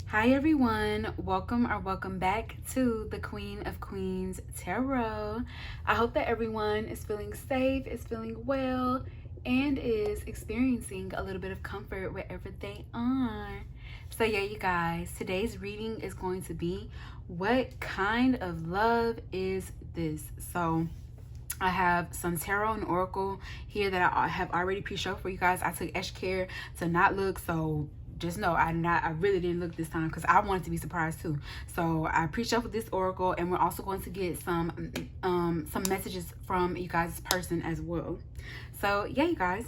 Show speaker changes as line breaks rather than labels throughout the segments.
Hi everyone, welcome back to the Queen of Queens Tarot. I hope that everyone is feeling safe, is feeling well, and is experiencing a little bit of comfort wherever they are. So yeah, you guys, today's reading is going to be, what kind of love is this? So I have some tarot and oracle here that I have already pre-shuffled for you guys. I took extra care to not look, so just know I really didn't look this time because I wanted to be surprised too. So I pre-shuffled this oracle, and we're also going to get some messages from you guys' person as well. So yeah, you guys,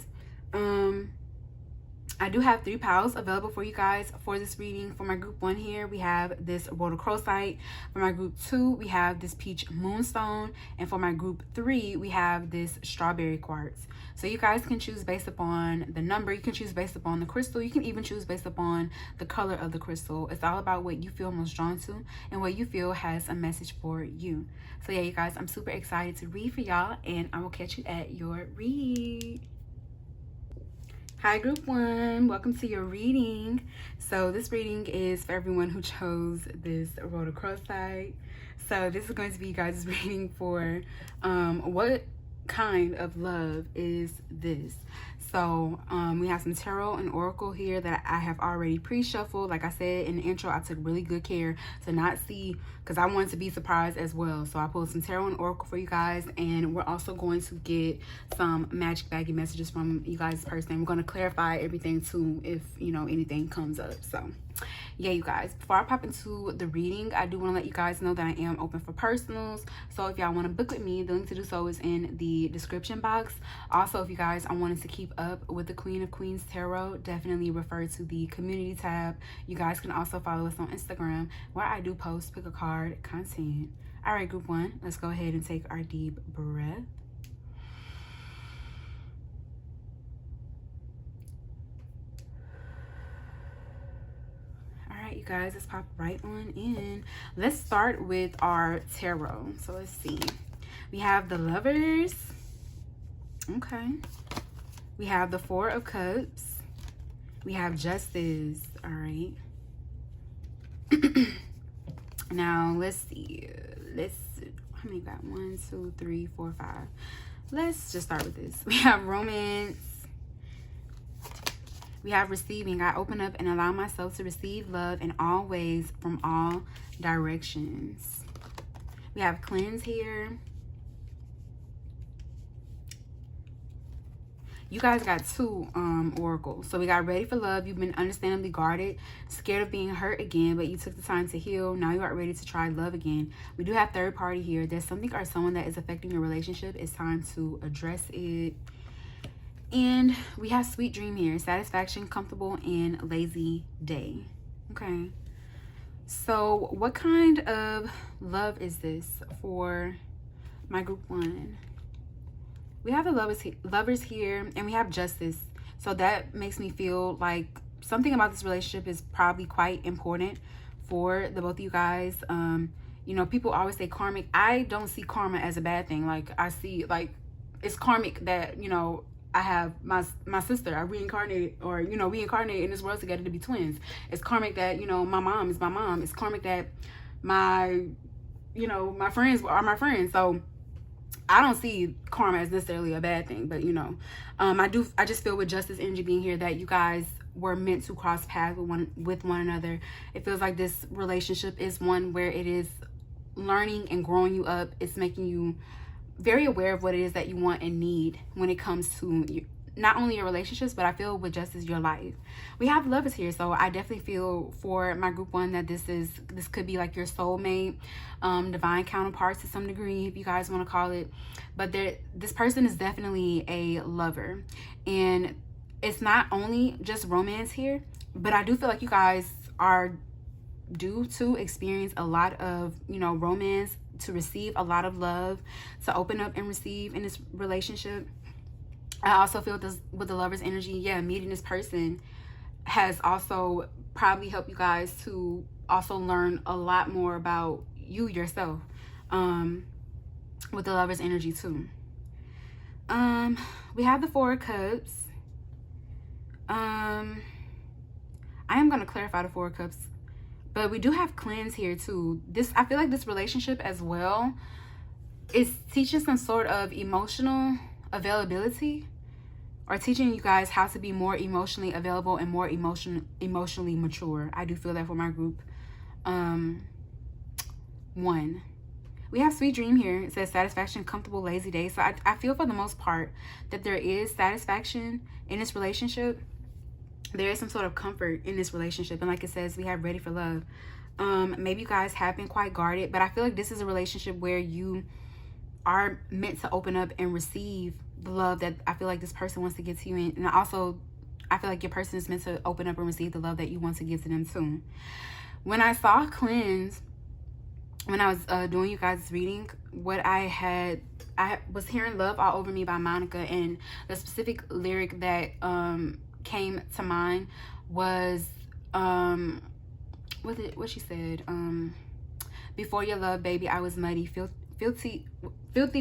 I do have 3 piles available for you guys for this reading. For my group 1 here, we have this Rhodochrosite. For my group 2, we have this peach Moonstone. And for my group 3, we have this strawberry quartz. So you guys can choose based upon the number. You can choose based upon the crystal. You can even choose based upon the color of the crystal. It's all about what you feel most drawn to and what you feel has a message for you. So yeah, you guys, I'm super excited to read for y'all, and I will catch you at your read. Hi group 1, welcome to your reading. So this reading is for everyone who chose this Rhodochrosite. So this is going to be you guys' reading for what kind of love is this? So we have some tarot and oracle here that I have already pre-shuffled. Like I said in the intro, I took really good care to not see, because I wanted to be surprised as well. So I pulled some tarot and oracle for you guys, and we're also going to get some magic baggy messages from you guys' person. We're going to clarify everything too if, you know, anything comes up. So yeah, you guys, before I pop into the reading, I do want to let you guys know that I am open for personals. So if y'all want to book with me, the link to do so is in the description box. Also, if you guys are wanting to keep up with the Queen of Queens Tarot, definitely refer to the community tab. You guys can also follow us on Instagram, where I do post pick a card content. All right, group 1, let's go ahead and take our deep breath. You guys, let's pop right on in. Let's start with our tarot. So let's see, we have the Lovers. Okay, we have the 4 of Cups. We have Justice. All right. Now let's see, how many got? 1, 2, 3, 4, 5. Let's just start with this. We have Romance. We have Receiving. I open up and allow myself to receive love in all ways from all directions. We have Cleanse here. You guys got 2 oracles. So we got Ready for Love. You've been understandably guarded, scared of being hurt again, but you took the time to heal. Now you are ready to try love again. We do have third party here. There's something or someone that is affecting your relationship. It's time to address it. And we have Sweet Dream here. Satisfaction, comfortable, and lazy day. Okay. So what kind of love is this for my group 1? We have the lovers here, and we have Justice. So that makes me feel like something about this relationship is probably quite important for the both of you guys. You know, people always say karmic. I don't see karma as a bad thing. Like, I see, like, it's karmic that, you know, I have my sister. I reincarnated, or, you know, we incarnated in this world together to be twins. It's karmic that, you know, my mom is my mom. It's karmic that my, you know, my friends are my friends. So I don't see karma as necessarily a bad thing, but, you know, I just feel with Justice energy being here that you guys were meant to cross paths with one another. It feels like this relationship is one where it is learning and growing you up. It's making you very aware of what it is that you want and need when it comes to not only your relationships, but I feel with Justice, your life. We have Lovers here, so I definitely feel for my group 1 that this could be like your soulmate, divine counterparts to some degree, if you guys want to call it. But this person is definitely a lover, and it's not only just romance here, but I do feel like you guys are due to experience a lot of, you know, romance, to receive a lot of love, to open up and receive in this relationship. I also feel this with the Lovers energy. Yeah, meeting this person has also probably helped you guys to also learn a lot more about you yourself, with the Lovers energy too. We have the 4 of Cups. I am going to clarify the 4 of Cups But we do have cleanse here too. I feel like this relationship as well is teaching some sort of emotional availability, or teaching you guys how to be more emotionally available and more emotionally mature. I do feel that for my group. 1. We have sweet dream here. It says satisfaction, comfortable, lazy day. So I feel for the most part that there is satisfaction in this relationship. There is some sort of comfort in this relationship. And like it says, we have ready for love. Maybe you guys have been quite guarded, but I feel like this is a relationship where you are meant to open up and receive the love that I feel like this person wants to give to you. And also, I feel like your person is meant to open up and receive the love that you want to give to them too. When I saw cleanse, when I was doing you guys' reading, I was hearing Love All Over Me by Monica, and the specific lyric that came to mind was what she said, before your love, baby, I was muddy, filthy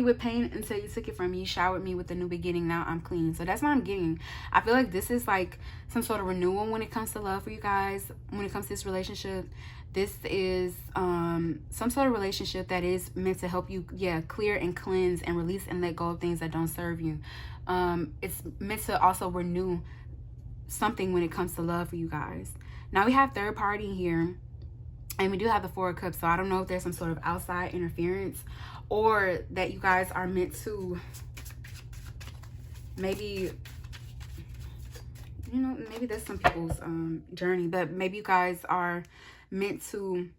with pain until you took it from me, showered me with a new beginning, now I'm clean. So that's what I'm getting. I feel like this is like some sort of renewal when it comes to love for you guys. When it comes to this relationship, this is some sort of relationship that is meant to help you, clear and cleanse and release and let go of things that don't serve you. It's meant to also renew something when it comes to love for you guys. Now we have third party here, and we do have the 4 of Cups. So I don't know if there's some sort of outside interference, or that you guys are meant to maybe, maybe that's some people's journey, but maybe you guys are meant to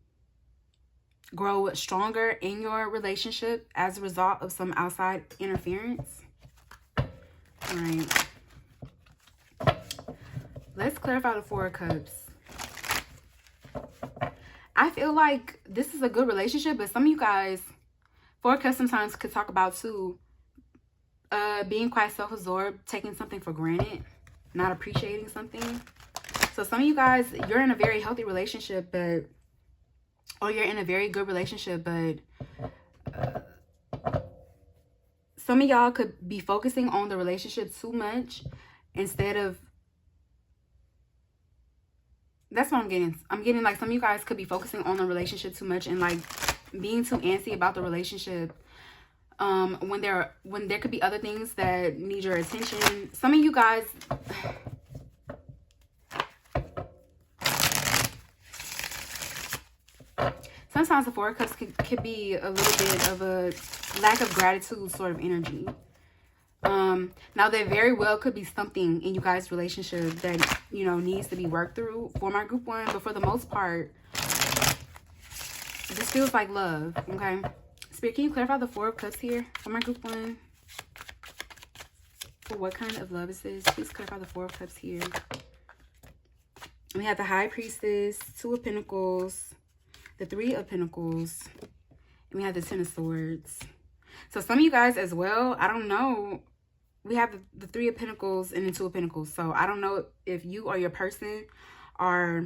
grow stronger in your relationship as a result of some outside interference. All right. Let's clarify the 4 of Cups. I feel like this is a good relationship, but some of you guys, 4 of Cups sometimes could talk about too, being quite self-absorbed, taking something for granted, not appreciating something. So some of you guys, you're in a very healthy relationship, or you're in a very good relationship, but some of y'all could be focusing on the relationship too much instead of, that's what I'm getting. I'm getting like some of you guys could be focusing on the relationship too much and like being too antsy about the relationship, when there could be other things that need your attention. Some of you guys, sometimes the 4 of Cups could be a little bit of a lack of gratitude sort of energy. Now there very well could be something in you guys' relationship that, needs to be worked through for my group 1. But for the most part, this feels like love, okay? Spirit, can you clarify the 4 of Cups here for my group 1? For what kind of love is this? Please clarify the 4 of Cups here. We have the High Priestess, 2 of Pentacles, the 3 of Pentacles, and we have the 10 of Swords. So some of you guys as well, I don't know, we have the 3 of Pentacles and the 2 of Pentacles. So I don't know if you or your person are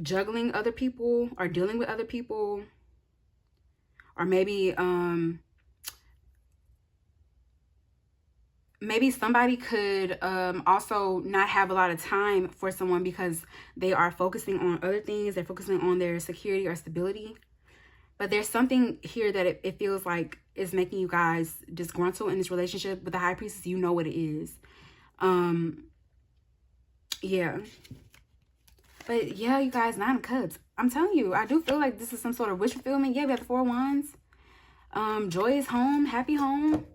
juggling other people or dealing with other people, or maybe maybe somebody could also not have a lot of time for someone because they are focusing on other things. They're focusing on their security or stability. But there's something here that it feels like is making you guys disgruntled in this relationship. With the High Priestess, you know what it is. Yeah. But yeah, you guys, 9 of Cups. I'm telling you, I do feel like this is some sort of wish fulfillment. Yeah, we have the 4 of Wands. Joyous home, happy home.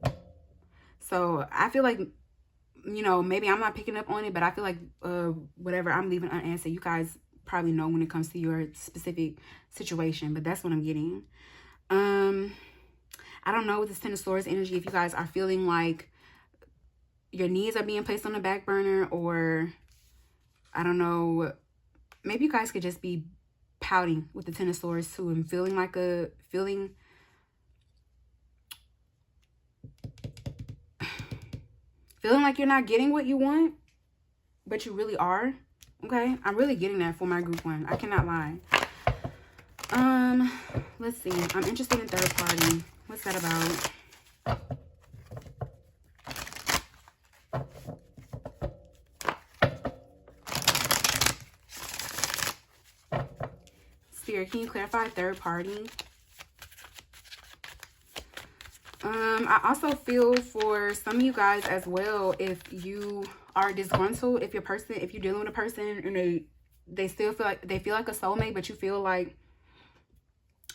So I feel like, maybe I'm not picking up on it, but I feel like whatever I'm leaving unanswered, you guys probably know when it comes to your specific situation. But that's what I'm getting. I don't know with this 10 of Swords energy, if you guys are feeling like your needs are being placed on the back burner, or I don't know, maybe you guys could just be pouting with the 10 of Swords too, and feeling like you're not getting what you want, but you really are. Okay, I'm really getting that for my group 1. I cannot lie. Let's see. I'm interested in third party. What's that about? Spirit, can you clarify third party? I also feel for some of you guys as well, if you are disgruntled, if you're dealing with a person and they still feel like a soulmate, but you feel like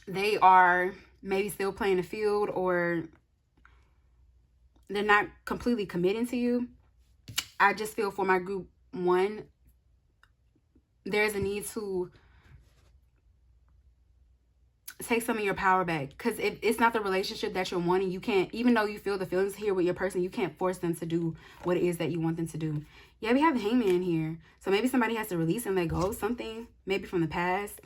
they are maybe still playing the field, or they're not completely committing to you. I just feel for my group 1, there's a need to take some of your power back, because if it's not the relationship that you're wanting, you can't, even though you feel the feelings here with your person, you can't force them to do what it is that you want them to do. Yeah, we have the Hangman here, so maybe somebody has to release and let go of something, maybe from the past.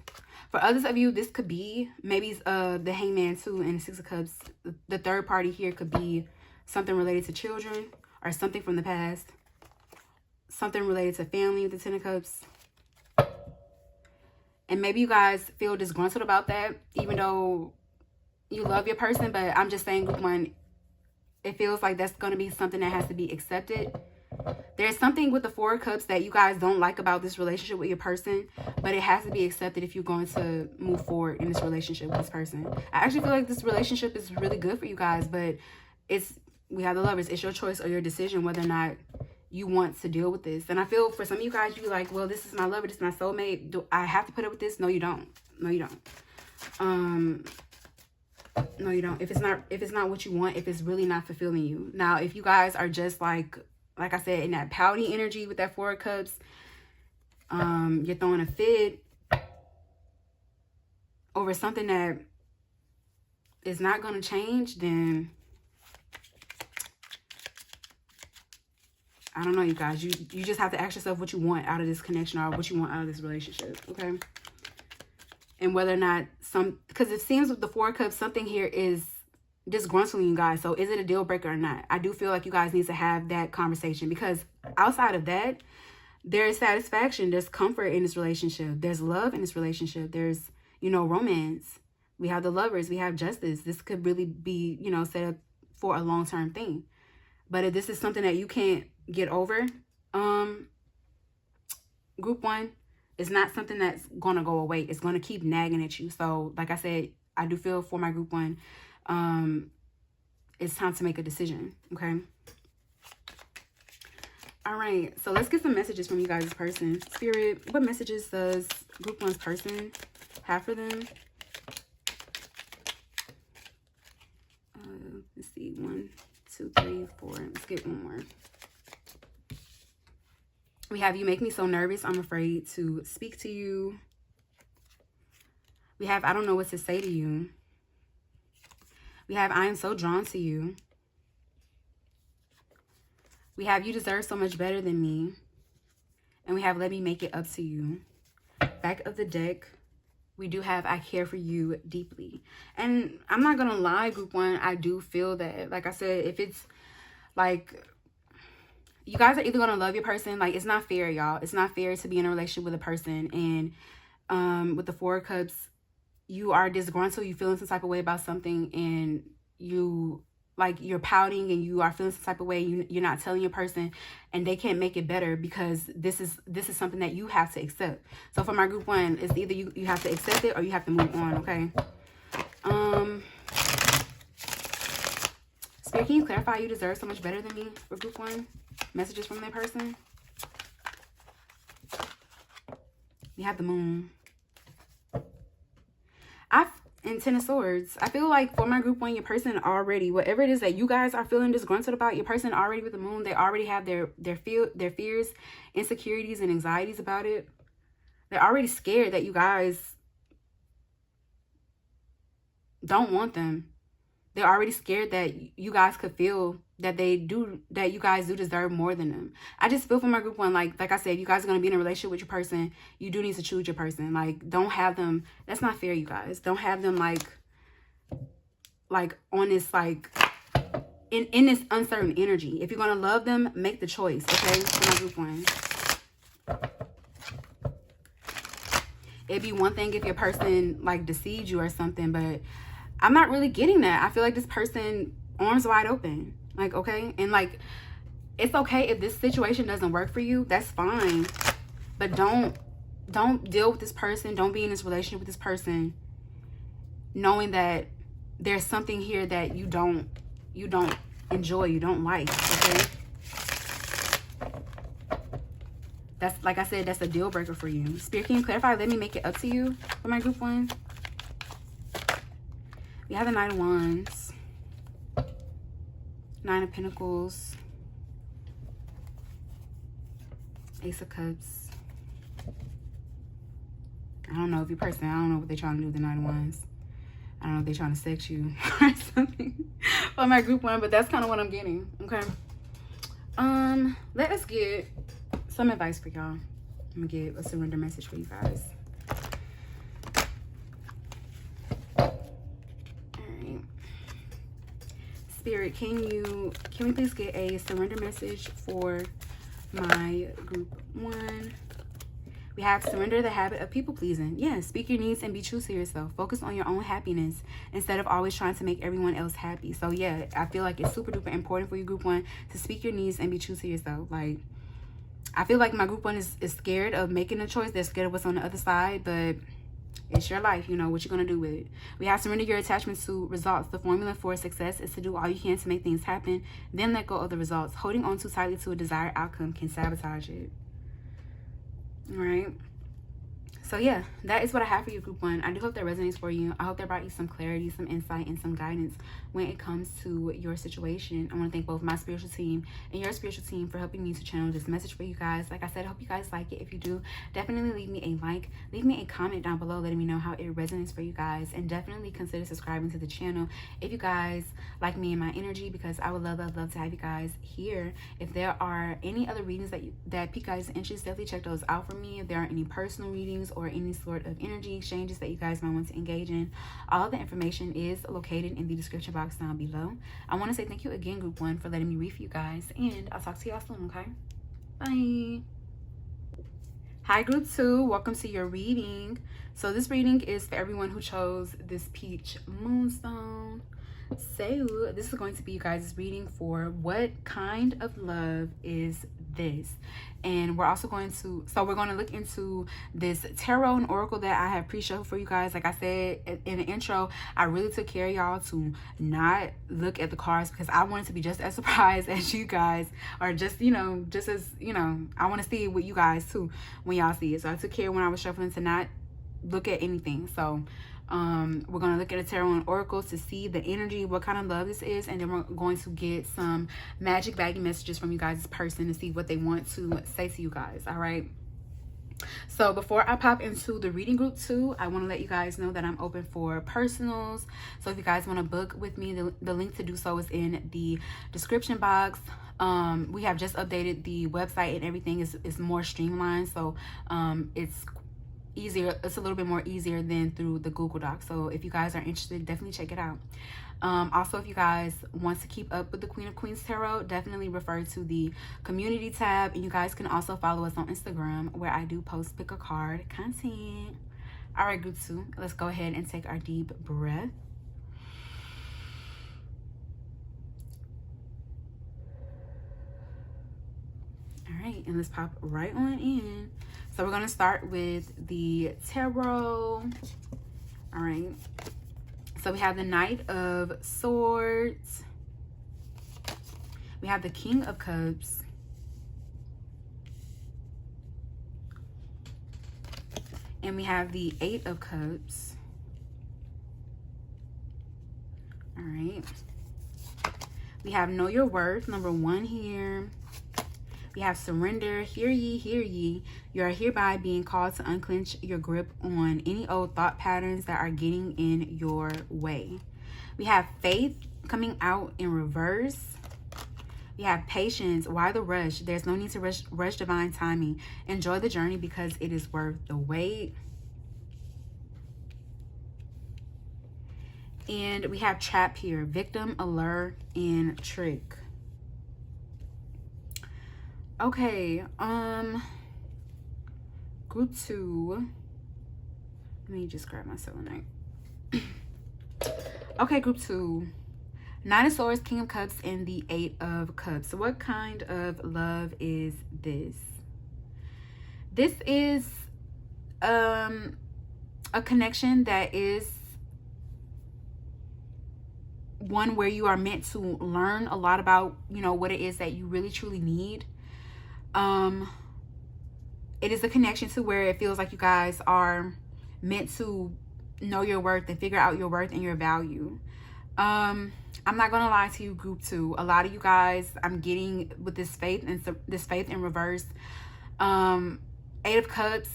For others of you, this could be maybe the Hangman too, and the Six of Cups. The third party here could be something related to children, or something from the past, something related to family with the Ten of Cups. And maybe you guys feel disgruntled about that, even though you love your person. But I'm just saying, group 1, it feels like that's going to be something that has to be accepted. There's something with the Four of Cups that you guys don't like about this relationship with your person, but it has to be accepted if you're going to move forward in this relationship with this person. I actually feel like this relationship is really good for you guys, but we have the Lovers. It's your choice or your decision whether or not you want to deal with this. And I feel for some of you guys, you like, well, this is my lover, this is my soulmate, do I have to put up with this? No, you don't. No, you don't. No, you don't. If it's not what you want, if it's really not fulfilling you. Now, if you guys are just like I said, in that pouty energy with that Four of Cups, you're throwing a fit over something that is not going to change, then I don't know, you guys. You just have to ask yourself what you want out of this connection, or what you want out of this relationship, okay? And whether or not because it seems with the Four of Cups, something here is disgruntling you guys. So is it a deal breaker or not? I do feel like you guys need to have that conversation, because outside of that, there's satisfaction, there's comfort in this relationship, there's love in this relationship, there's, romance. We have the Lovers, we have Justice. This could really be, set up for a long-term thing. But if this is something that you can't get over, group 1, it's not something that's going to go away. It's going to keep nagging at you. So like I said, I do feel for my group 1, it's time to make a decision, okay? All right, so let's get some messages from you guys' person. Spirit, what messages does group 1's person have for them? Let's see, 1, 2, 3, 4. Let's get one more. We have, you make me so nervous, I'm afraid to speak to you. We have, I don't know what to say to you. We have, I am so drawn to you. We have, you deserve so much better than me. And we have, let me make it up to you. Back of the deck, we do have, I care for you deeply. And I'm not going to lie, group 1, I do feel that, like I said, if it's like, you guys are either going to love your person. Like, it's not fair, y'all. It's not fair to be in a relationship with a person. And with the Four of Cups, you are disgruntled. You feeling some type of way about something. And you're pouting and you are feeling some type of way. You're not telling your person. And they can't make it better, because this is something that you have to accept. So for my group 1, it's either you have to accept it or you have to move on, okay? Spirit, can you clarify you deserve so much better than me for group 1? Messages from that person. You have the Moon. And Ten of Swords. I feel like for my group 1, your person already, whatever it is that you guys are feeling disgruntled about, your person already with the Moon, they already have their fears, insecurities, and anxieties about it. They're already scared that you guys don't want them. They're already scared that you guys could feel that you guys do deserve more than them. I just feel for my group 1, like I said, you guys are going to be in a relationship with your person. You do need to choose your person. Like, don't have them. That's not fair, you guys. Don't have them like on this, like, in this uncertain energy. If you're going to love them, make the choice, okay? For my group 1. It'd be one thing if your person, like, deceived you or something, but I'm not really getting that. I feel like this person, arms wide open. Like, okay? And, like, it's okay if this situation doesn't work for you. That's fine. But don't don't deal with this person. Don't be in this relationship with this person knowing that there's something here that you don't enjoy, you don't like, okay? That's, like I said, that's a deal breaker for you. Spirit, can you clarify? Let me make it up to you for my group 1. We have the 9 of Wands, 9 of Pentacles, Ace of Cups. I don't know if your person, I don't know what they're trying to do with the 9 of Wands. I don't know if they're trying to sex you or something for my group 1, but that's kind of what I'm getting, okay? Let us get some advice for y'all. I'm gonna get a surrender message for you guys. Alright. Spirit, can we please get a surrender message for my group 1? We have surrender the habit of people pleasing. Yeah, speak your needs and be true to yourself. Focus on your own happiness instead of always trying to make everyone else happy. So yeah, I feel like it's super duper important for you, group 1, to speak your needs and be true to yourself. Like, I feel like my group 1 is scared of making a choice. They're scared of what's on the other side, but it's your life. You know what you're going to do with it. We have surrender your attachment to results. The formula for success is to do all you can to make things happen, then let go of the results. Holding on too tightly to a desired outcome can sabotage it. All right. So yeah, that is what I have for you, group 1. I do hope that resonates for you. I hope that brought you some clarity, some insight, and some guidance when it comes to your situation. I want to thank both my spiritual team and your spiritual team for helping me to channel this message for you guys. Like I said, I hope you guys like it. If you do, definitely leave me a like. Leave me a comment down below letting me know how it resonates for you guys. And definitely consider subscribing to the channel if you guys like me and my energy, because I would love to have you guys here. If there are any other readings that pique guys' interest, definitely check those out for me. If there are any personal readings or any sort of energy exchanges that you guys might want to engage in, all the information is located in the description box down below. I want to say thank you again, group 1, for letting me read for you guys, and I'll talk to y'all soon, okay? Bye. Hi, group 2. Welcome to your reading. So this reading is for everyone who chose this peach moonstone. So this is going to be you guys' reading for what kind of love is this. And we're also going to, we're going to look into this tarot and oracle that I have pre-shuffled for you guys. Like I said in the intro, I really took care of y'all to not look at the cards, because I wanted to be just as surprised as you guys, or just, you know, just as, you know, I want to see it with you guys too when y'all see it. So I took care when I was shuffling to not look at anything. So we're going to look at a tarot and oracle to see the energy, what kind of love this is, and then we're going to get some magic baggy messages from you guys' person to see what they want to say to you guys. All right. So before I pop into the reading, group 2, I want to let you guys know that I'm open for personals. So if you guys want to book with me, the link to do so is in the description box. We have just updated the website and everything is more streamlined. So it's easier, it's a little bit more easier than through the Google Doc. So if you guys are interested, definitely check it out. Also, if you guys want to keep up with the Queen of Queens Tarot, definitely refer to the community tab, and you guys can also follow us on Instagram, where I do post pick a card content. All right, group 2, let's go ahead and take our deep breath. All right, and let's pop right on in. So we're going to start with the tarot. All right. So we have the Knight of Swords. We have the King of Cups. And we have the 8 of Cups. All right. We have Know Your Worth, number 1 here. We have surrender. Hear ye, hear ye. You are hereby being called to unclench your grip on any old thought patterns that are getting in your way. We have faith coming out in reverse. We have patience. Why the rush? There's no need to rush divine timing. Enjoy the journey because it is worth the wait. And we have trap here. Victim, allure, and trick. Okay, group 2, let me just grab my selenite. Okay, group 2, 9 of Swords, King of Cups, and the 8 of Cups. So what kind of love is this? This is a connection that is one where you are meant to learn a lot about, you know, what it is that you really truly need. It is a connection to where it feels like you guys are meant to know your worth and figure out your worth and your value. I'm not gonna lie to you, group 2. A lot of you guys, I'm getting with this faith and this faith in reverse. 8 of Cups.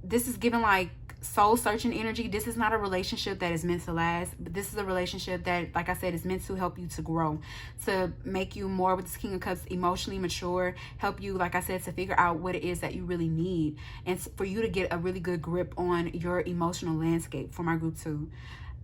This is giving like soul searching energy. This is not a relationship that is meant to last, but this is a relationship that, like I said, is meant to help you to grow, to make you more, with this King of Cups, emotionally mature, help you, like I said, to figure out what it is that you really need, and for you to get a really good grip on your emotional landscape. For my group 2,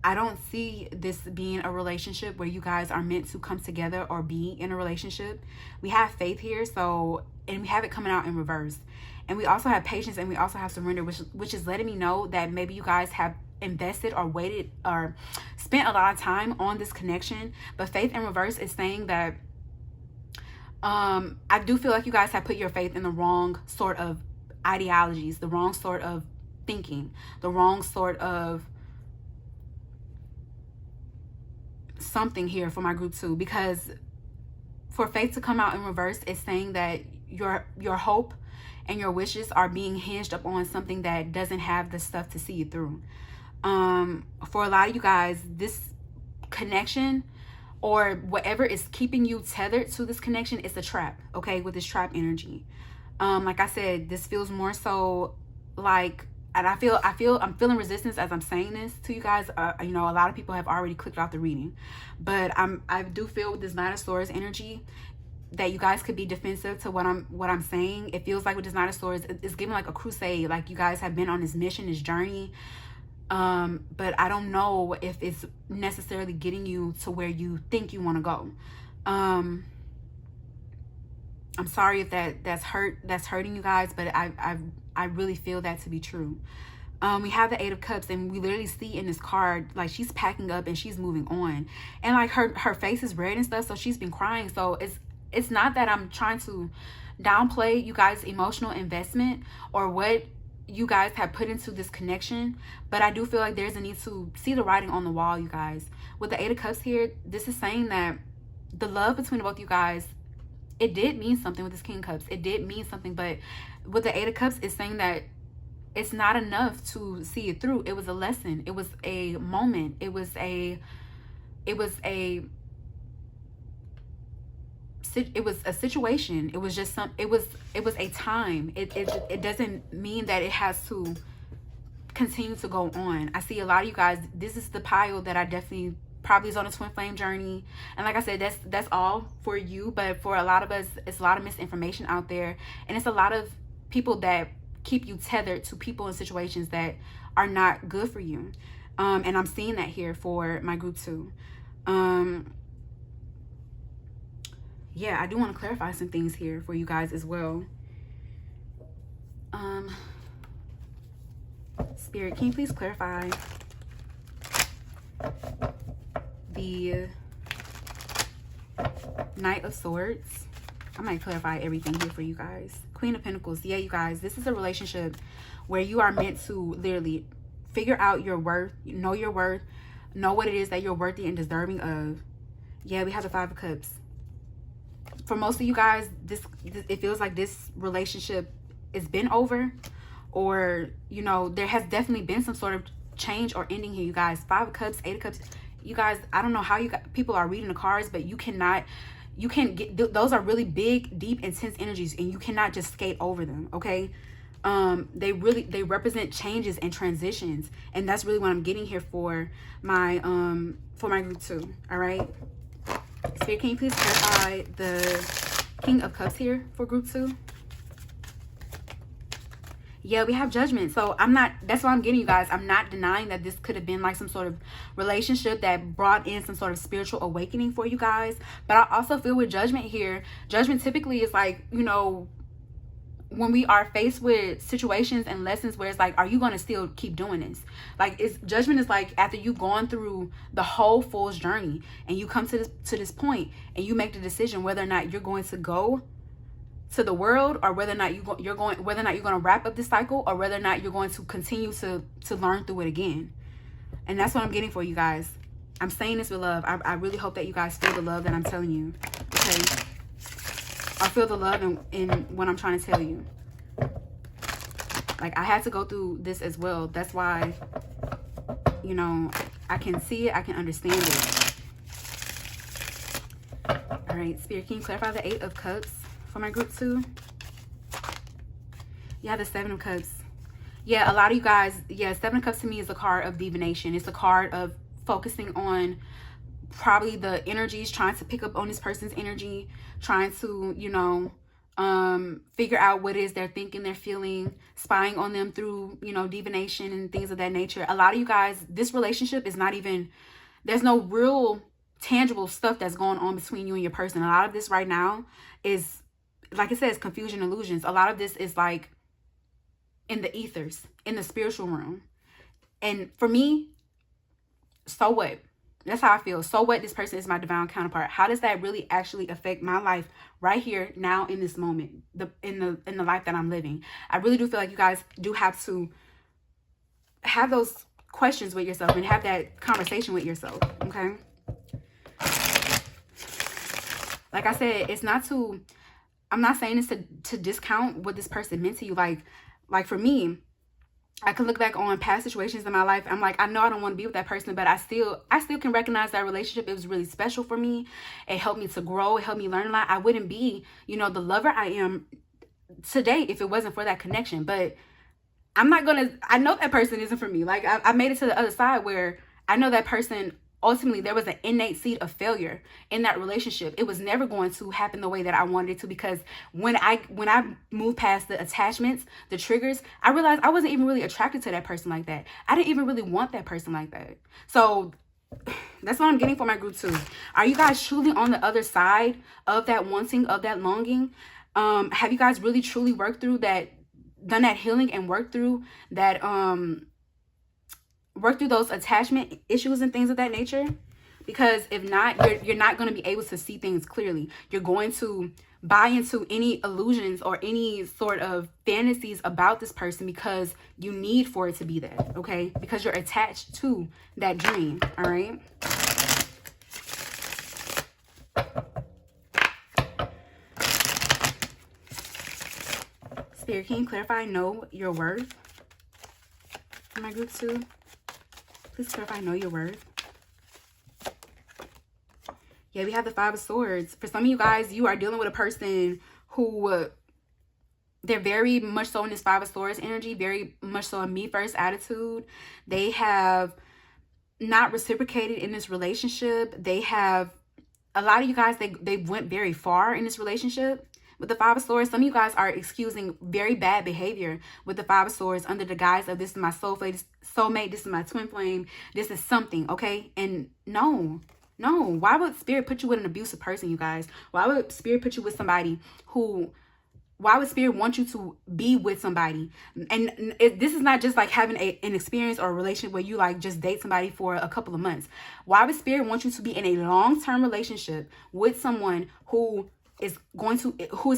I don't see this being a relationship where you guys are meant to come together or be in a relationship. We have faith here, so, and we have it coming out in reverse. And we also have patience, and we also have surrender, which is letting me know that maybe you guys have invested or waited or spent a lot of time on this connection. But faith in reverse is saying that I do feel like you guys have put your faith in the wrong sort of ideologies, the wrong sort of thinking, the wrong sort of something here for my group 2. Because for faith to come out in reverse is saying that your hope and your wishes are being hinged upon something that doesn't have the stuff to see you through. For a lot of you guys, this connection or whatever is keeping you tethered to this connection is a trap, okay, with this trap energy. Like I said, this feels more so like, and I'm feeling resistance as I'm saying this to you guys. You know, a lot of people have already clicked off the reading, but I do feel with this Knight of Swords energy that you guys could be defensive to what I'm saying. It feels like with this Knight of Swords, it's giving like a crusade, like you guys have been on this mission, this journey, but I don't know if it's necessarily getting you to where you think you want to go. I'm sorry if that's hurting you guys, but I really feel that to be true. We have the 8 of Cups, and we literally see in this card, like, she's packing up and she's moving on, and like her face is red and stuff, so she's been crying. So it's not that I'm trying to downplay you guys' emotional investment or what you guys have put into this connection, but I do feel like there's a need to see the writing on the wall, you guys. With the 8 of Cups here, this is saying that the love between both you guys, it did mean something. With this King of Cups, it did mean something, but with the 8 of Cups, it's saying that it's not enough to see it through. It was a lesson. It was a moment. It was a situation. It was just it was a time. It doesn't mean that it has to continue to go on. I see a lot of you guys, this is the pile that I definitely probably is on a twin flame journey, and like I said, that's all for you, but for a lot of us, it's a lot of misinformation out there, and it's a lot of people that keep you tethered to people and situations that are not good for you. And I'm seeing that here for my group 2. Yeah, I do want to clarify some things here for you guys as well. Spirit, can you please clarify the Knight of Swords? I might clarify everything here for you guys. Queen of Pentacles. Yeah, you guys, this is a relationship where you are meant to literally figure out your worth, know your worth, know what it is that you're worthy and deserving of. Yeah, we have the 5 of Cups. For most of you guys, this it feels like this relationship has been over, or, you know, there has definitely been some sort of change or ending here, you guys. 5 of Cups, 8 of Cups. You guys, I don't know how people are reading the cards, but you can't get, those are really big, deep, intense energies, and you cannot just skate over them, okay? They represent changes and transitions, and that's really what I'm getting here for my group 2. All right, Spirit, can you please clarify the King of Cups here for group 2? Yeah, we have Judgment. So that's what I'm getting, you guys. I'm not denying that this could have been like some sort of relationship that brought in some sort of spiritual awakening for you guys. But I also feel with Judgment here, Judgment typically is like, you know, when we are faced with situations and lessons where it's like, are you going to still keep doing this? Like, Judgment is like after you've gone through the whole fool's journey and you come to this point and you make the decision whether or not you're going to go to the world, or whether or not you're going to wrap up this cycle, or whether or not you're going to continue to learn through it again. And that's what I'm getting for you guys. I'm saying this with love. I really hope that you guys feel the love that I'm telling you. Okay? I feel the love in what I'm trying to tell you. Like, I had to go through this as well. That's why, you know, I can see it. I can understand it. All right, Spirit, can you clarify the 8 of Cups for my group 2? Yeah, the 7 of Cups. Yeah, a lot of you guys, yeah, 7 of Cups to me is a card of divination. It's a card of focusing on probably the energies, trying to pick up on this person's energy, trying to, you know, figure out what it is they're thinking, they're feeling, spying on them through, you know, divination and things of that nature. A lot of you guys, this relationship is not even, there's no real tangible stuff that's going on between you and your person. A lot of this right now is, like it says, confusion, illusions. A lot of this is like in the ethers, in the spiritual realm. And for me, so what? That's how I feel. So what? This person is my divine counterpart. How does that really actually affect my life right here, now, in this moment, in the life that I'm living? I really do feel like you guys do have to have those questions with yourself and have that conversation with yourself, okay? Like I said, it's not to, I'm not saying this to discount what this person meant to you. Like for me, I can look back on past situations in my life. I'm like, I know I don't want to be with that person, but I still can recognize that relationship. It was really special for me. It helped me to grow. It helped me learn a lot. I wouldn't be, you know, the lover I am today if it wasn't for that connection. But I'm not going to, I know that person isn't for me. Like I made it to the other side where I know that person, ultimately there was an innate seed of failure in that relationship. It was never going to happen the way that I wanted it to, because when I moved past the attachments, the triggers, I realized I wasn't even really attracted to that person like that. I didn't even really want that person like that. So that's what I'm getting for my group 2. Are you guys truly on the other side of that wanting, of that longing? Have you guys really truly worked through that, done that healing and worked through that, work through those attachment issues and things of that nature? Because if not, you're not going to be able to see things clearly. You're going to buy into any illusions or any sort of fantasies about this person because you need for it to be that, okay? Because you're attached to that dream, all right? Spirit, can you clarify know your worth for my group 2? Please clarify know your worth. Yeah, we have the 5 of Swords. For some of you guys, you are dealing with a person who, they're very much so in this 5 of Swords energy, very much so a me first attitude. They have not reciprocated in this relationship. They have, a lot of you guys, they went very far in this relationship. With the 5 of Swords, some of you guys are excusing very bad behavior with the 5 of Swords under the guise of this is my soulmate, this is my twin flame, this is something, okay? And no. Why would Spirit put you with an abusive person, you guys? Why would Spirit put you with somebody who, why would Spirit want you to be with somebody? And this is not just like having an experience or a relationship where you like just date somebody for a couple of months. Why would Spirit want you to be in a long-term relationship with someone who is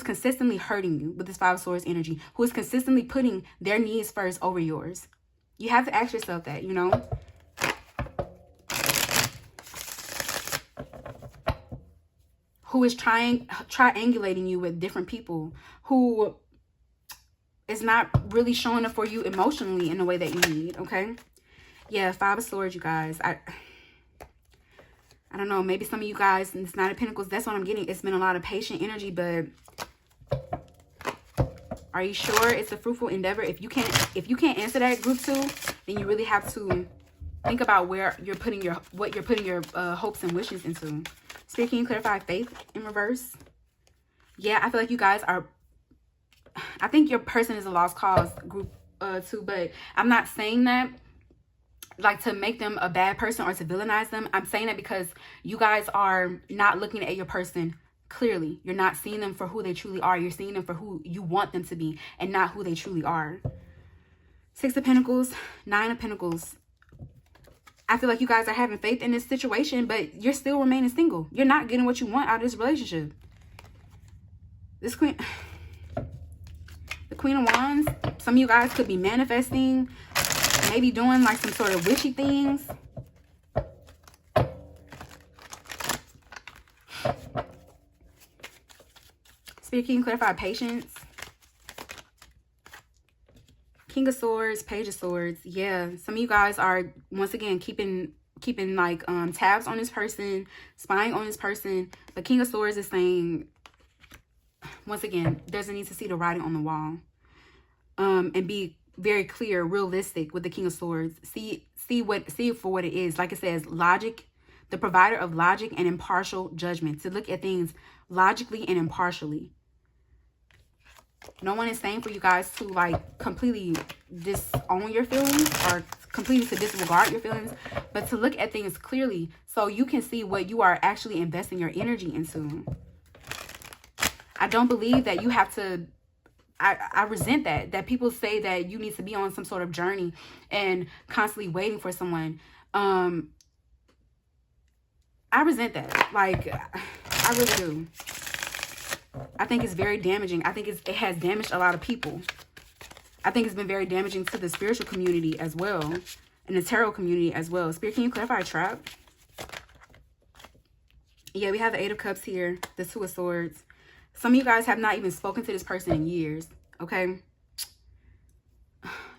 consistently hurting you with this 5 of Swords energy, who is consistently putting their needs first over yours? You have to ask yourself that, you know? Who is triangulating you with different people, who is not really showing up for you emotionally in the way that you need, okay? Yeah, 5 of Swords, you guys. I don't know, maybe some of you guys, and it's Nine of Pentacles, that's what I'm getting. It's been a lot of patient energy, but are you sure it's a fruitful endeavor? If you can't answer that, group 2, then you really have to think about where you're putting your hopes and wishes into. Spirit, can you clarify faith in reverse? Yeah, I feel like you guys are, I think your person is a lost cause, group 2, but I'm not saying that like to make them a bad person or to villainize them. I'm saying that because you guys are not looking at your person clearly. You're not seeing them for who they truly are. You're seeing them for who you want them to be and not who they truly are. 6 of Pentacles, 9 of Pentacles. I feel like you guys are having faith in this situation, but you're still remaining single. You're not getting what you want out of this relationship. This Queen, Queen of Wands, some of you guys could be manifesting, maybe doing like some sort of witchy things. Spirit, can you clarify patience? King of Swords, Page of Swords. Yeah, some of you guys are, once again, keeping like tabs on this person, spying on this person. But King of Swords is saying, once again, there's a need to see the writing on the wall, and be very clear, realistic with the King of Swords. See it for what it is. Like it says, logic, the provider of logic and impartial judgment, to look at things logically and impartially. No one is saying for you guys to like completely disown your feelings or completely to disregard your feelings, but to look at things clearly so you can see what you are actually investing your energy into. I don't believe that you have to, I resent that people say that you need to be on some sort of journey and constantly waiting for someone. I resent that. Like, I really do. I think it's very damaging. I think it has damaged a lot of people. I think it's been very damaging to the spiritual community as well, and the tarot community as well. Spirit, can you clarify a trap? Yeah, we have the Eight of Cups here, the Two of Swords. Some of you guys have not even spoken to this person in years, okay?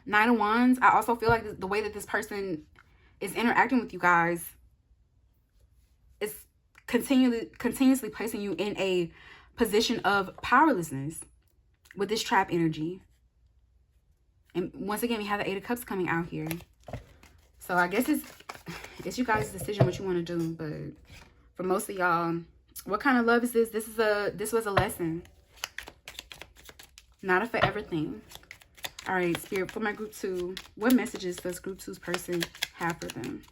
Nine of Wands. I also feel like the way that this person is interacting with you guys is continuously placing you in a position of powerlessness with this trap energy. And once again, we have the Eight of Cups coming out here. So I guess it's you guys' decision what you want to do. But for most of y'all, what kind of love is this? This was a lesson, not a forever thing. All right, Spirit, for my group 2, what messages does group 2's person have for them?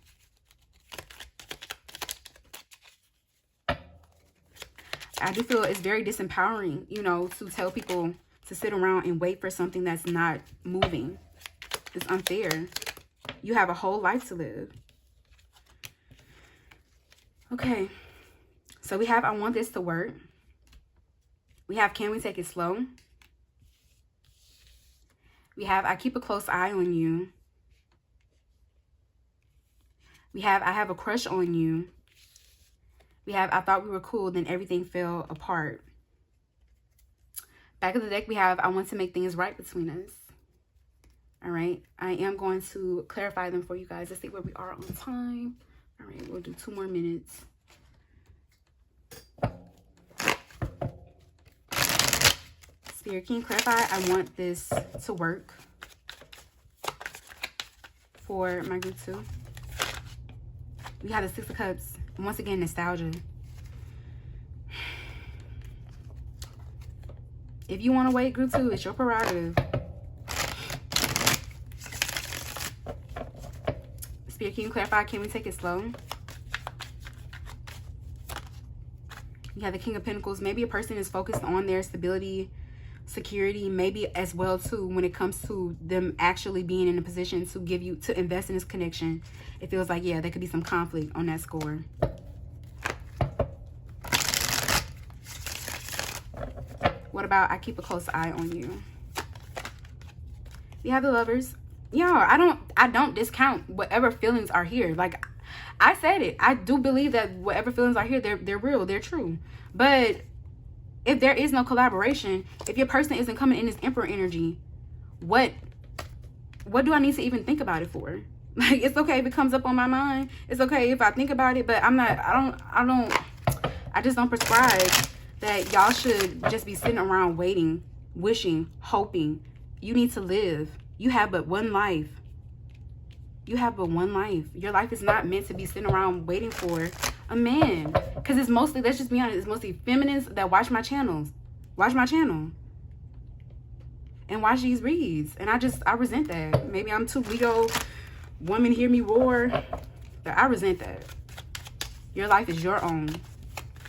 I do feel it's very disempowering, you know, to tell people to sit around and wait for something that's not moving. It's unfair. You have a whole life to live. Okay. So we have, I want this to work. We have, can we take it slow? We have, I keep a close eye on you. We have, I have a crush on you. We have, I thought we were cool, then everything fell apart. Back of the deck, we have, I want to make things right between us. All right. I am going to clarify them for you guys. Let's see where we are on time. All right. We'll do 2 more minutes. Spirit, can you clarify? I want this to work for my group 2. We have the Six of Cups. And once again, nostalgia. If you want to wait, group 2, it's your prerogative. Spirit, can you clarify? Can we take it slow? You have the King of Pentacles. Maybe a person is focused on their stability, security, maybe as well too when it comes to them actually being in a position to give you, to invest in this connection. It feels like, yeah, there could be some conflict on that score. What about, I keep a close eye on you? We have the Lovers. Yeah, I don't discount whatever feelings are here. Like I said it, I do believe that whatever feelings are here, they're real, they're true. But if there is no collaboration, if your person isn't coming in this Emperor energy, what do I need to even think about it for? Like, it's okay if it comes up on my mind. It's okay if I think about it, but I just don't prescribe that y'all should just be sitting around waiting, wishing, hoping. You need to live. You have but one life. You have but one life. Your life is not meant to be sitting around waiting for a man. Because it's mostly, let's just be honest, it's mostly feminists that watch my channels. Watch my channel. And watch these reads. And I resent that. Maybe I'm too Leo, woman hear me roar. But I resent that. Your life is your own.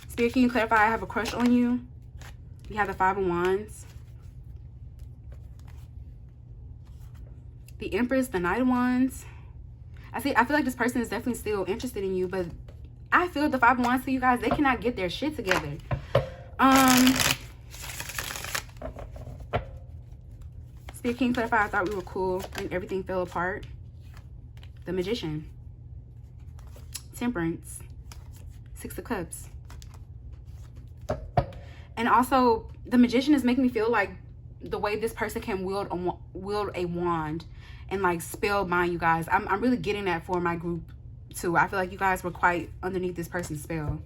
Spirit, can you clarify? I have a crush on you. You have the Five of Wands. The Empress, the Knight of Wands. I feel like this person is definitely still interested in you, but I feel the Five of Wands to you guys, they cannot get their shit together. Spirit King clarified, I thought we were cool and everything fell apart. The Magician. Temperance. Six of Cups. And also, the Magician is making me feel like the way this person can wield a wand and like spell mind you guys. I'm really getting that for my group too. I feel like you guys were quite underneath this person's spell.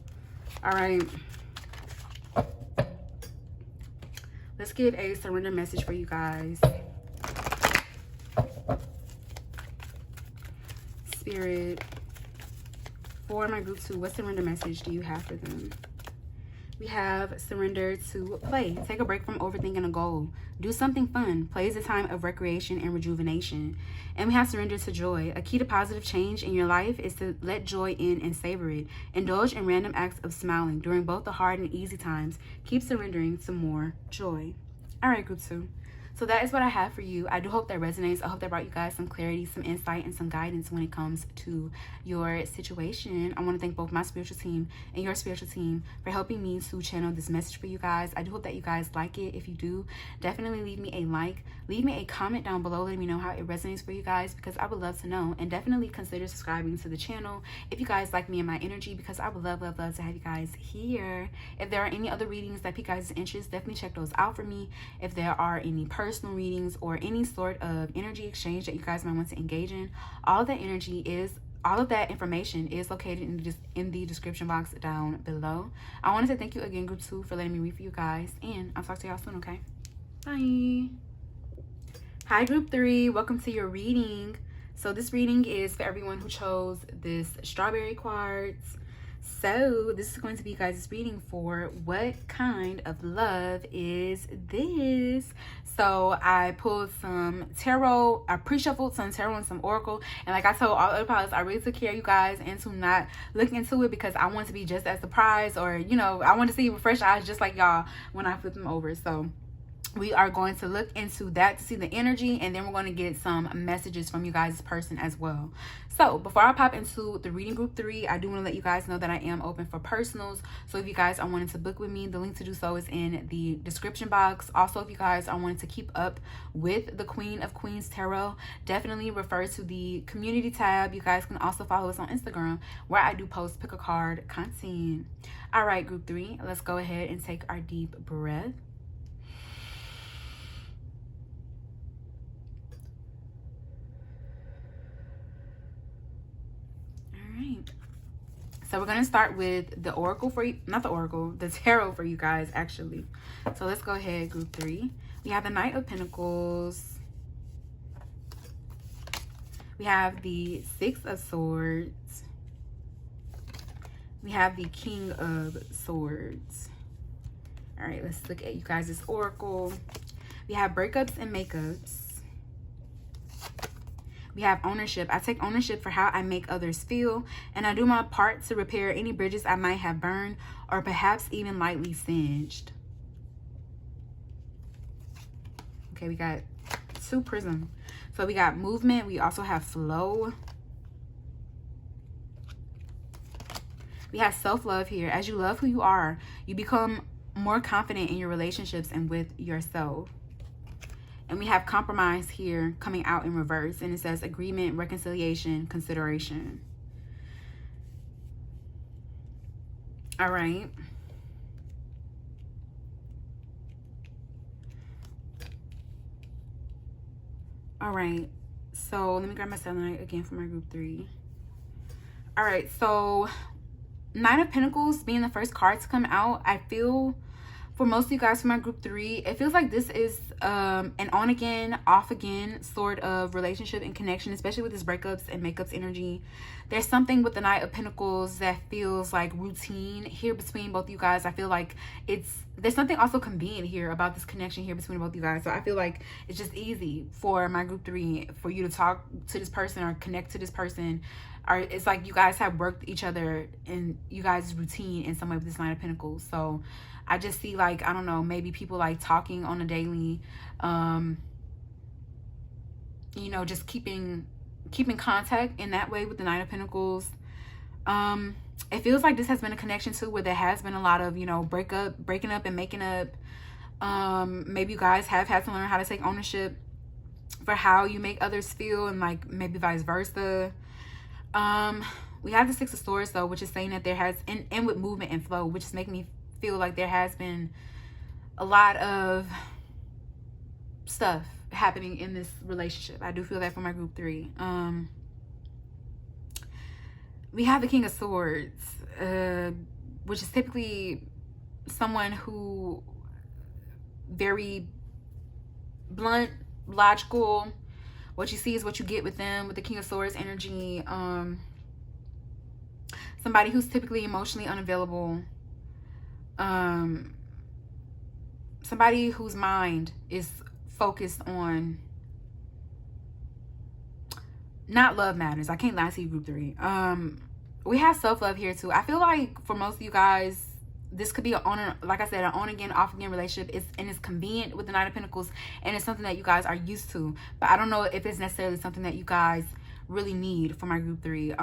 All right. Let's get a surrender message for you guys. Spirit, for my group too, what surrender message do you have for them? We have surrender to play. Take a break from overthinking a goal. Do something fun. Play is a time of recreation and rejuvenation. And we have surrender to joy. A key to positive change in your life is to let joy in and savor it. Indulge in random acts of smiling during both the hard and easy times. Keep surrendering to more joy. All right, group 2. So that is what I have for you. I do hope that resonates. I hope that brought you guys some clarity, some insight, and some guidance when it comes to your situation. I want to thank both my spiritual team and your spiritual team for helping me to channel this message for you guys. I do hope that you guys like it. If you do, definitely leave me a like. Leave me a comment down below letting me know how it resonates for you guys, because I would love to know. And definitely consider subscribing to the channel if you guys like me and my energy, because I would love, love, love to have you guys here. If there are any other readings that pique guys' interest, definitely check those out for me. If there are any personal readings or any sort of energy exchange that you guys might want to engage in, all of that information is located in the description box down below. I want to say thank you again, group 2, for letting me read for you guys, and I'll talk to y'all soon. Okay, bye. Hi, group 3, welcome to your reading. So this reading is for everyone who chose this strawberry quartz. So this is going to be you guys' reading for what kind of love is this. So I pulled some tarot, I pre-shuffled some tarot and some oracle, and like I told all other pilots, I really took care of you guys and to not look into it because I want to be just as surprised, or you know, I want to see you with fresh eyes just like y'all when I flip them over. So we are going to look into that to see the energy, and then we're going to get some messages from you guys' person as well. So before I pop into the reading, group 3, I do want to let you guys know that I am open for personals. So if you guys are wanting to book with me, the link to do so is in the description box. Also, if you guys are wanting to keep up with the Queen of Queens Tarot, definitely refer to the community tab. You guys can also follow us on Instagram, where I do post pick a card content. All right, group 3, let's go ahead and take our deep breath. So we're going to start with the oracle for you, not the oracle, the tarot for you guys actually. So let's go ahead, group 3. We have the Knight of Pentacles. We have the Six of Swords. We have the King of Swords. All right, let's look at you guys' oracle. We have breakups and makeups. We have ownership. I take ownership for how I make others feel, and I do my part to repair any bridges I might have burned or perhaps even lightly singed. Okay, we got 2 prism. So we got movement. We also have flow. We have self-love here. As you love who you are, you become more confident in your relationships and with yourself. And we have compromise here coming out in reverse. And it says agreement, reconciliation, consideration. All right. All right. So let me grab my selenite again for my group 3. All right. So Nine of Pentacles being the first card to come out, I feel for most of you guys from my group 3, it feels like this is an on again, off again sort of relationship and connection, especially with this breakups and makeups energy. There's something with the Knight of Pentacles that feels like routine here between both of you guys. I feel like there's something also convenient here about this connection here between both of you guys. So I feel like it's just easy for my group 3 for you to talk to this person or connect to this person. Or it's like you guys have worked each other in you guys' routine in some way with this Nine of Pentacles. So I just see, like, I don't know, maybe people like talking on a daily, you know, just keeping contact in that way with the Nine of Pentacles. It feels like this has been a connection too, where there has been a lot of, you know, breaking up and making up. Maybe you guys have had to learn how to take ownership for how you make others feel, and like maybe vice versa. We have the Six of Swords though, which is saying that there has, and with movement and flow, which is making me feel like there has been a lot of stuff happening in this relationship. I do feel that for my group 3. We have the King of Swords, which is typically someone who very blunt, logical. What you see is what you get with them, with the King of Swords energy. Somebody who's typically emotionally unavailable. Somebody whose mind is focused on not love matters. I can't lie to you, group 3. We have self-love here too. I feel like for most of you guys, this could be an on, like I said, an on again, off again relationship. It's convenient with the Knight of Pentacles, and it's something that you guys are used to. But I don't know if it's necessarily something that you guys really need for my group 3.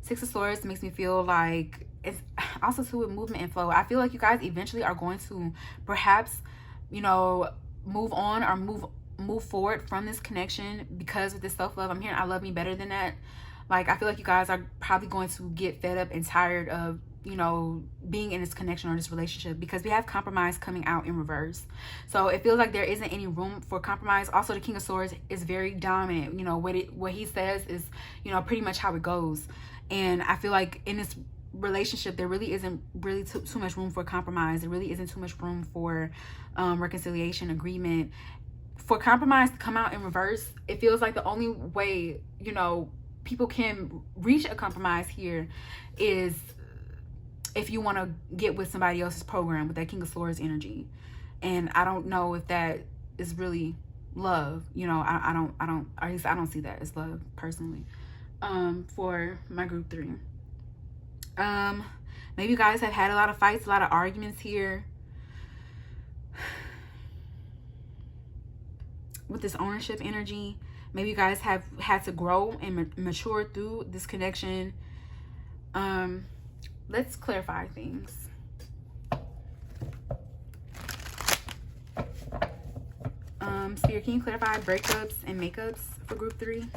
Six of Swords makes me feel like it's also too with movement and flow. I feel like you guys eventually are going to perhaps, you know, move on or move forward from this connection, because with this self-love, I'm hearing I love me better than that. Like, I feel like you guys are probably going to get fed up and tired of, you know, being in this connection or this relationship, because we have compromise coming out in reverse. So it feels like there isn't any room for compromise. Also, the King of Swords is very dominant. You know, what he says is, you know, pretty much how it goes. And I feel like in this relationship, there really isn't really too much room for compromise. There really isn't too much room for reconciliation, agreement. For compromise to come out in reverse, it feels like the only way, you know, people can reach a compromise here is if you want to get with somebody else's program with that King of Swords energy. And I don't know if that is really love. You know, I don't, at least I don't see that as love personally. For my group 3. Maybe you guys have had a lot of fights, a lot of arguments here. With this ownership energy, maybe you guys have had to grow and mature through this connection. Let's clarify things. Spirit, can you clarify breakups and makeups for group 3?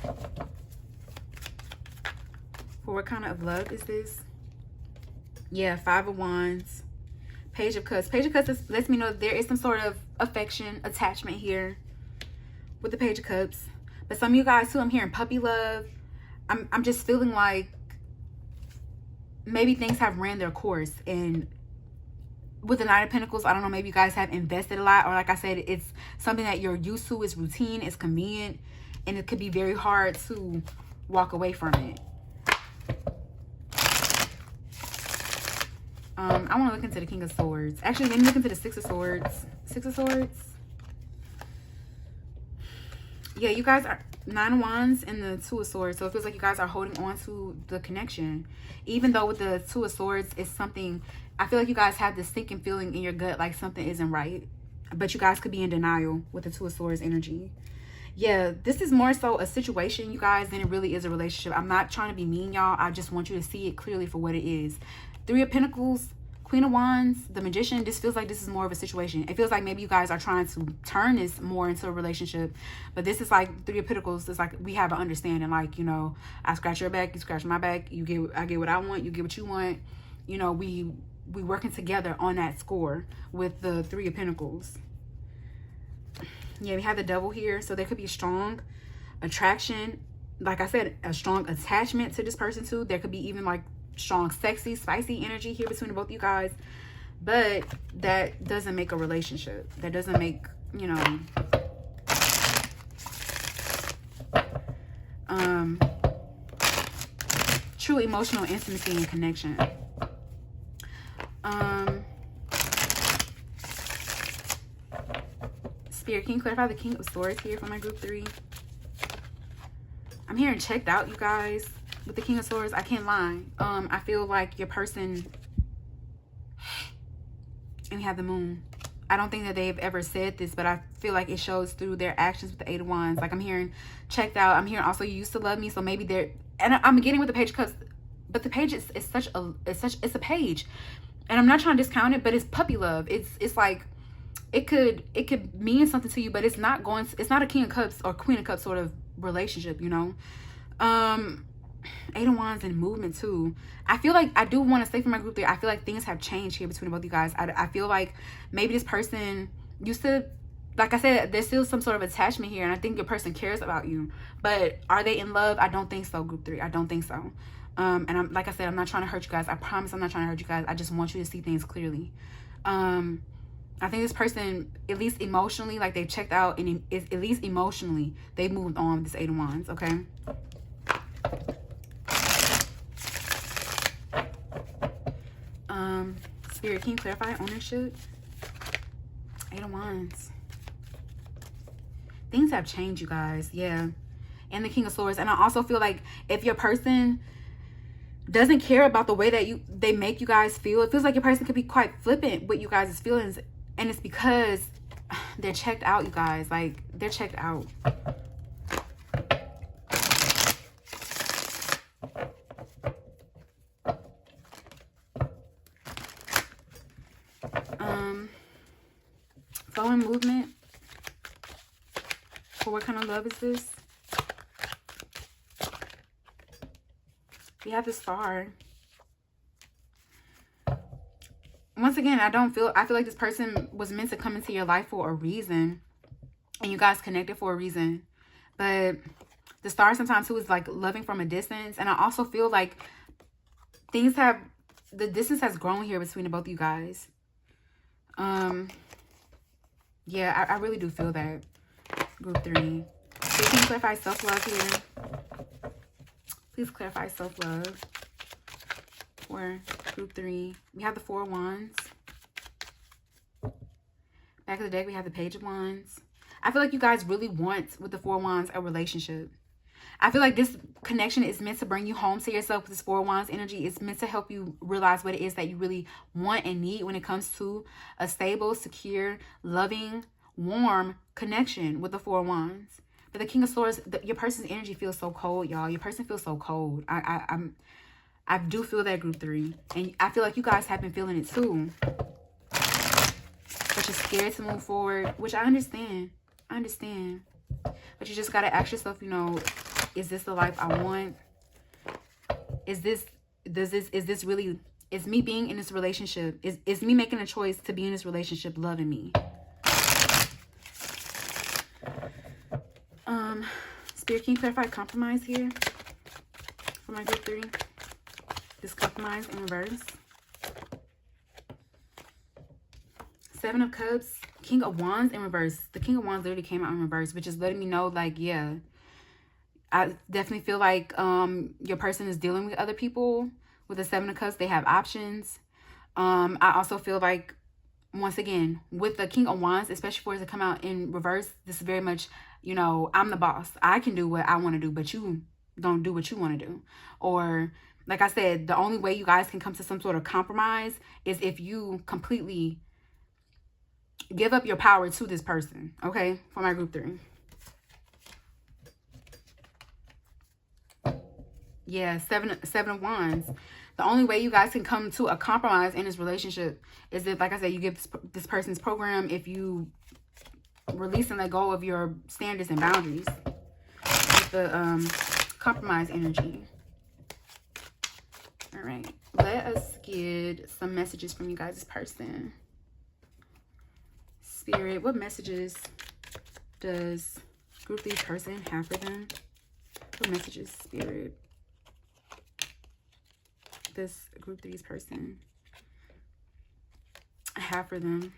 For what kind of love is this? Yeah, 5 of Wands, Page of Cups. Page of Cups lets me know that there is some sort of affection, attachment here with the Page of Cups. But some of you guys too, I'm hearing puppy love. I'm just feeling like maybe things have ran their course. And with the Knight of Pentacles, I don't know, maybe you guys have invested a lot, or like I said, it's something that you're used to, it's routine, it's convenient, and it could be very hard to walk away from it. I want to look into the King of Swords. Actually, let me look into the Six of Swords. Six of Swords. Yeah, you guys are 9 of Wands and the 2 of Swords. So it feels like you guys are holding on to the connection. Even though with the 2 of Swords, it's something, I feel like you guys have this sinking feeling in your gut like something isn't right. But you guys could be in denial with the 2 of Swords energy. Yeah, this is more so a situation, you guys, than it really is a relationship. I'm not trying to be mean, y'all. I just want you to see it clearly for what it is. 3 of Pentacles, Queen of Wands, the Magician. This feels like this is more of a situation. It feels like maybe you guys are trying to turn this more into a relationship. But this is like 3 of Pentacles. It's like we have an understanding. Like, you know, I scratch your back, you scratch my back. I get what I want, you get what you want. You know, we working together on that score with the 3 of Pentacles. Yeah, we have the Devil here. So there could be a strong attraction. Like I said, a strong attachment to this person too. There could be even like strong, sexy, spicy energy here between both you guys. But that doesn't make a relationship. That doesn't make, you know, true emotional intimacy and connection. Spirit, can you clarify the King of Swords here for my group 3? I'm hearing checked out, you guys. With the King of Swords, I can't lie. I feel like your person, and we have the Moon. I don't think that they've ever said this, but I feel like it shows through their actions with the 8 of Wands. Like I'm hearing checked out. I'm hearing also you used to love me, so maybe they're. And I'm beginning with the Page of Cups, but the page is it's a page, and I'm not trying to discount it, but it's puppy love. It's like it could mean something to you, but it's not a King of Cups or Queen of Cups sort of relationship, you know. Eight of Wands and movement too. I feel like, I do want to say for my group 3, I feel like things have changed here between both you guys. I feel like maybe this person used to, like I said, there's still some sort of attachment here, and I think your person cares about you, but are they in love? I don't think so, group 3. I don't think so. And I'm, like I said, I'm not trying to hurt you guys. I promise I'm not trying to hurt you guys. I just want you to see things clearly. I think this person, at least emotionally, like they've checked out, and at least emotionally, they moved on with this Eight of Wands, okay? Spirit, can you clarify ownership? Eight of Wands. Things have changed, you guys. Yeah. And the King of Swords. And I also feel like if your person doesn't care about the way that they make you guys feel, it feels like your person could be quite flippant with you guys' feelings. And it's because they're checked out, you guys. Like, they're checked out. Flow and movement. For what kind of love is this? We have the Star. Once again, I feel like this person was meant to come into your life for a reason, and you guys connected for a reason. But the Star sometimes too is like loving from a distance, and I also feel like the distance has grown here between the both of you guys. Yeah, I really do feel that, group 3. So you can clarify self-love here. Please clarify self-love for group 3. We have the Four of Wands. Back of the deck, we have the Page of Wands. I feel like you guys really want, with the Four of Wands, a relationship. I feel like this connection is meant to bring you home to yourself with this Four of Wands energy. It's meant to help you realize what it is that you really want and need when it comes to a stable, secure, loving, warm connection with the Four of Wands. But the King of Swords, your person's energy feels so cold, y'all. Your person feels so cold. I do feel that, group 3. And I feel like you guys have been feeling it too. But you're scared to move forward, which I understand. I understand. But you just got to ask yourself, you know, is this the life I want? Is me being in this relationship, is me making a choice to be in this relationship loving me? Spirit, can you clarify compromise here for my group 3? This compromise in reverse. Seven of Cups, King of Wands in reverse. The King of Wands literally came out in reverse, which is letting me know, like, yeah, I definitely feel like your person is dealing with other people. With the Seven of Cups, they have options. I also feel like, once again, with the King of Wands, especially for it to come out in reverse, this is very much, you know, I'm the boss. I can do what I want to do, but you don't do what you want to do. Or, like I said, the only way you guys can come to some sort of compromise is if you completely give up your power to this person, okay? For my group 3. Yeah, seven of Wands. The only way you guys can come to a compromise in this relationship is if, like I said, you give this person's program, if you release and let go of your standards and boundaries. With the compromise energy. All right. Let us get some messages from you guys, this person. Spirit, what messages does group 3 person have for them? What messages, Spirit, this group 3's person have for them?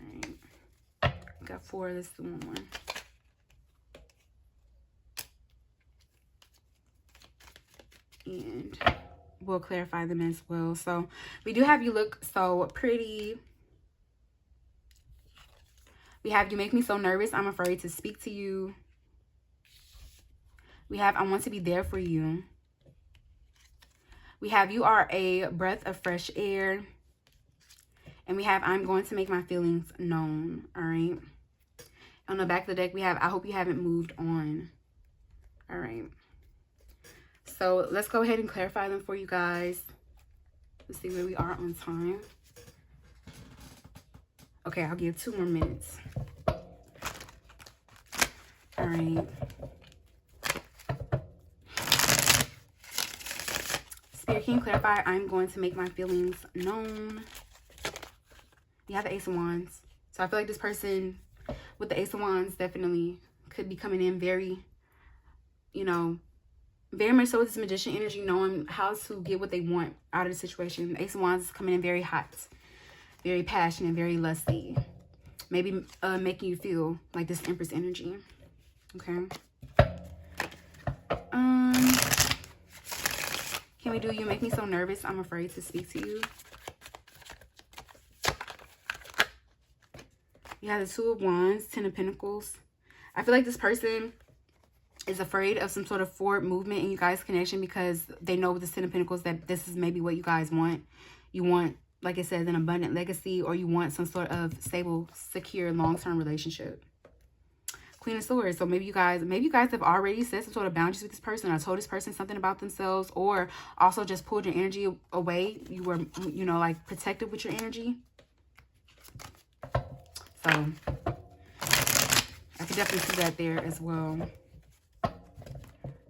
All right. Got 4. Let's do one more. And we'll clarify them as well. So we do have you look so pretty. We have you make me so nervous, I'm afraid to speak to you. We have I want to be there for you. We have you are a breath of fresh air. And we have I'm going to make my feelings known. All right. On the back of the deck, we have I hope you haven't moved on. All right. So let's go ahead and clarify them for you guys. Let's see where we are on time. Okay, I'll give 2 more minutes. All right. Spirit, can you clarify? I'm going to make my feelings known. You have the Ace of Wands. So I feel like this person with the Ace of Wands definitely could be coming in very, you know, very much so with this Magician energy, knowing how to get what they want out of the situation. The Ace of Wands is coming in very hot, very passionate, very lusty. Maybe making you feel like this Empress energy. Okay. Can we do You Make Me So Nervous, I'm Afraid to Speak to You? You have the 2 of Wands, 10 of Pentacles. I feel like this person is afraid of some sort of forward movement in you guys' connection because they know with the 10 of Pentacles that this is maybe what you guys want. You want, like it says, an abundant legacy, or you want some sort of stable, secure, long-term relationship. Queen of Swords. So maybe you guys have already set some sort of boundaries with this person, or told this person something about themselves, or also just pulled your energy away. You were, you know, like protected with your energy. So I could definitely see that there as well.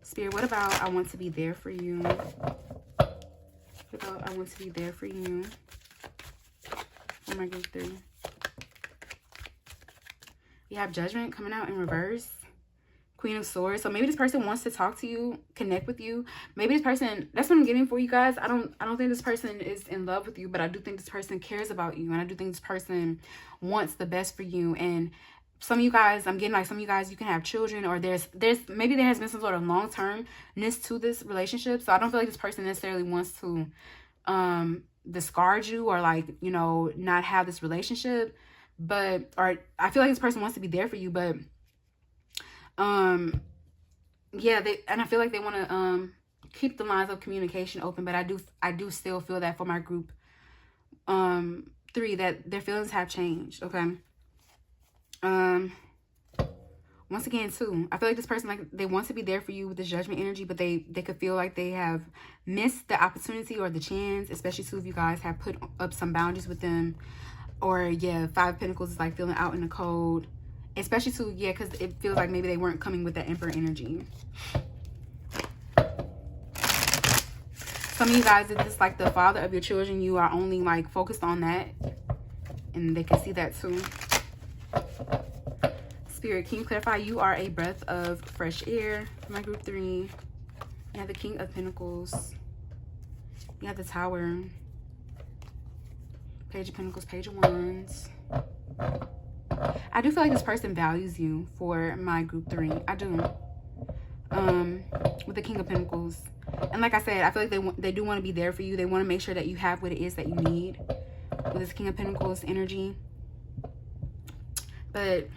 Spirit, what about I want to be there for you? What about I want to be there for you? Oh my group 3. You have Judgment coming out in reverse. Queen of Swords. So maybe this person wants to talk to you, connect with you. Maybe this person, that's what I'm getting for you guys. I don't think this person is in love with you, but I do think this person cares about you, and I do think this person wants the best for you. And some of you guys, I'm getting like some of you guys, you can have children, or maybe there has been some sort of long-termness to this relationship. So I don't feel like this person necessarily wants to discard you, or like, you know, not have this relationship. But, or I feel like this person wants to be there for you, but yeah, and I feel like they want to keep the lines of communication open. But I do still feel that for my group 3, that their feelings have changed. Okay. Once again, too, I feel like this person, like, they want to be there for you with this Judgment energy, but they could feel like they have missed the opportunity or the chance, especially too if you guys have put up some boundaries with them. Or yeah, 5 of Pentacles is like feeling out in the cold, especially too, yeah, because it feels like maybe they weren't coming with that Emperor energy. Some of you guys, if it's like the father of your children, you are only like focused on that, and they can see that too. Spirit, can you clarify? You are a breath of fresh air. My group 3. You have the King of Pentacles. You have the Tower. Page of Pentacles, Page of Wands. I do feel like this person values you for my group 3. I do. With the King of Pentacles. And like I said, I feel like they do want to be there for you. They want to make sure that you have what it is that you need with this King of Pentacles energy. But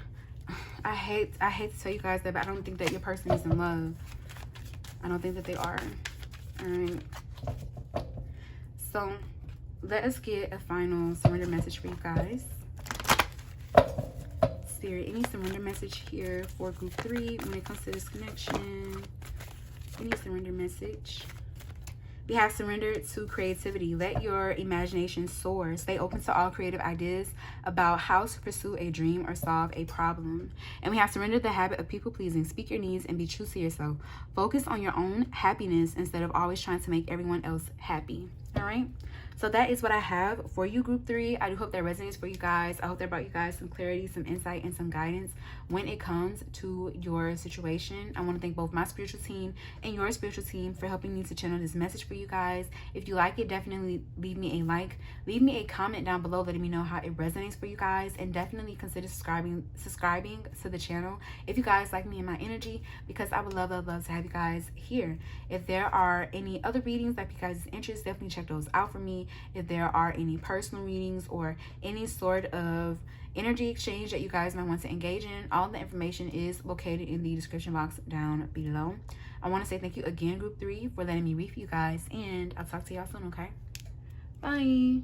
I hate to tell you guys that, but I don't think that your person is in love. I don't think that they are. All right. So let us get a final surrender message for you guys. Spirit, any surrender message here for group 3 when it comes to this connection? Any surrender message? We have surrendered to creativity. Let your imagination soar. Stay open to all creative ideas about how to pursue a dream or solve a problem. And we have surrendered the habit of people-pleasing. Speak your needs and be true to yourself. Focus on your own happiness instead of always trying to make everyone else happy. All right? So that is what I have for you, group 3. I do hope that resonates for you guys. I hope that brought you guys some clarity, some insight, and some guidance when it comes to your situation. I want to thank both my spiritual team and your spiritual team for helping me to channel this message for you guys. If you like it, definitely leave me a like. Leave me a comment down below letting me know how it resonates for you guys. And definitely consider subscribing to the channel if you guys like me and my energy, because I would love to have you guys here. If there are any other readings that you guys are interested, definitely check those out for me. If there are any personal readings or any sort of energy exchange that you guys might want to engage in, all the information is located in the description box down below. I want to say thank you again, group 3, for letting me read for you guys, and I'll talk to y'all soon, okay? Bye.